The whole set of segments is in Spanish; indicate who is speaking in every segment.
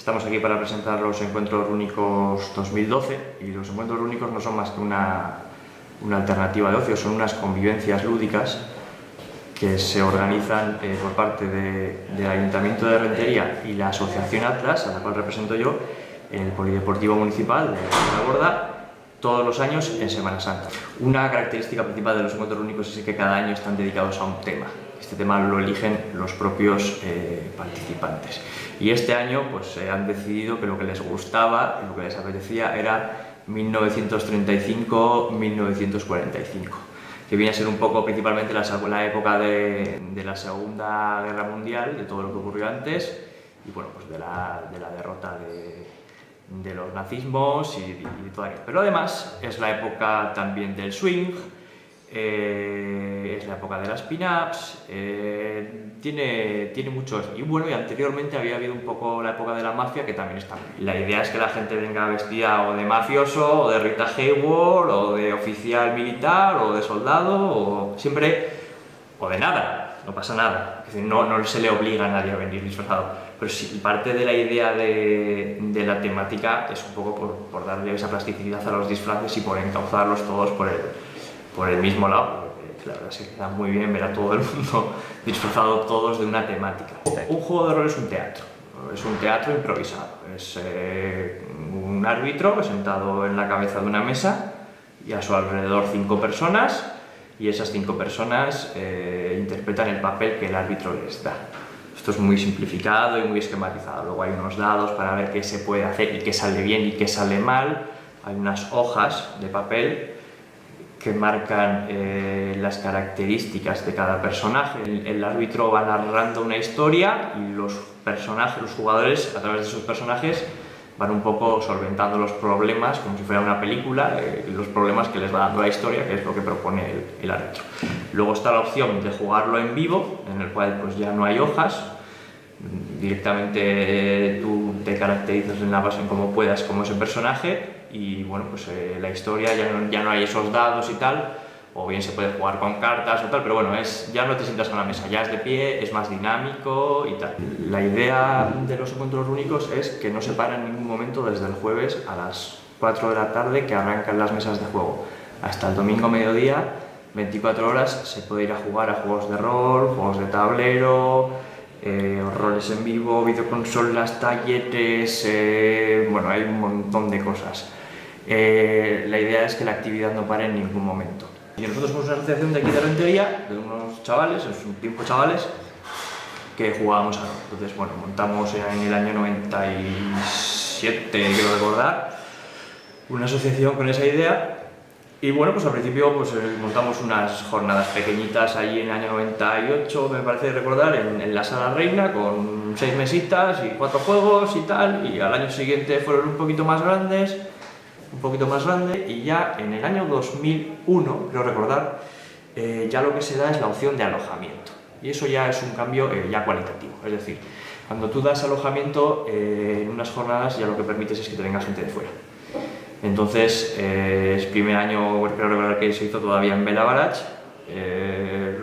Speaker 1: Estamos aquí para presentar los Encuentros Rúnicos 2012 y los Encuentros Rúnicos no son más que una alternativa de ocio, son unas convivencias lúdicas que se organizan por parte del Ayuntamiento de Rentería y la Asociación Atlas, a la cual represento yo, en el Polideportivo Municipal de Borda, todos los años en Semana Santa. Una característica principal de los Encuentros Rúnicos es que cada año están dedicados a un tema. Este tema lo eligen los propios participantes. Y este año pues, han decidido que lo que les gustaba, lo que les apetecía era 1935-1945, que viene a ser un poco principalmente la época de la Segunda Guerra Mundial, de todo lo que ocurrió antes, y bueno, pues de la derrota de los nazismos y todo aquello. Pero además es la época también del swing, es la época de las pin-ups, tiene muchos. Y bueno, y anteriormente había habido un poco la época de la mafia, que también está bien. La idea es que la gente venga vestida o de mafioso, o de Rita Hayworth, o de oficial militar, o de soldado, o siempre, o de nada, no pasa nada. Es decir, no se le obliga a nadie a venir disfrazado. Pero sí, parte de la idea de la temática es un poco por darle esa plasticidad a los disfraces y por encauzarlos todos por el mismo lado. La verdad es que queda muy bien ver a todo el mundo disfrazado todos de una temática. Un juego de rol es un teatro improvisado. Es un árbitro sentado en la cabeza de una mesa y a su alrededor 5 personas, y esas 5 personas interpretan el papel que el árbitro les da. Esto es muy simplificado y muy esquematizado. Luego hay unos dados para ver qué se puede hacer y qué sale bien y qué sale mal. Hay unas hojas de papel que marcan las características de cada personaje. El árbitro va narrando una historia y los jugadores, a través de sus personajes, van un poco solventando los problemas, como si fuera una película, los problemas que les va dando la historia, que es lo que propone el árbitro. Luego está la opción de jugarlo en vivo, en el cual pues ya no hay hojas, directamente tú te caracterizas en la base en cómo puedas como ese personaje, y bueno, pues la historia ya no hay esos dados y tal, o bien se puede jugar con cartas o tal, pero bueno, ya no te sientas a la mesa, ya es de pie, es más dinámico y tal. La idea de los Encuentros Rúnicos es que no se para en ningún momento desde el jueves a las 4 de la tarde, que arrancan las mesas de juego, hasta el domingo mediodía, 24 horas, se puede ir a jugar a juegos de rol, juegos de tablero, roles en vivo, videoconsolas, talleres, bueno, hay un montón de cosas. La idea es que la actividad no pare en ningún momento. Y nosotros somos una asociación de aquí de Rentería, de unos chavales, en su tiempo chavales, que jugábamos a rol. Entonces, bueno, montamos en el año 97, quiero recordar, una asociación con esa idea. Y bueno, pues al principio pues, montamos unas jornadas pequeñitas allí en el año 98, me parece recordar, en la Sala Reina, con 6 mesitas y 4 juegos y tal, y al año siguiente fueron un poquito más grandes, y ya en el año 2001, creo recordar, ya lo que se da es la opción de alojamiento. Y eso ya es un cambio ya cualitativo, es decir, cuando tú das alojamiento en unas jornadas, ya lo que permites es que te venga gente de fuera. Entonces, el primer año creo recordar que se hizo todavía en Belabarach,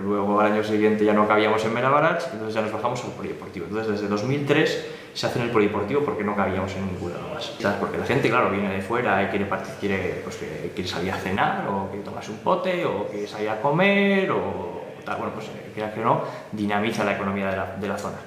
Speaker 1: luego al año siguiente ya no cabíamos en Belabarach, entonces ya nos bajamos al polideportivo. Entonces desde 2003 se hace en el polideportivo porque no cabíamos en ningún lado más. ¿Sabes? Porque la gente, claro, viene de fuera y quiere salir a cenar, o quiere tomarse un pote, o quiere salir a comer, o tal. Bueno, pues quieras que no, dinamiza la economía de la zona.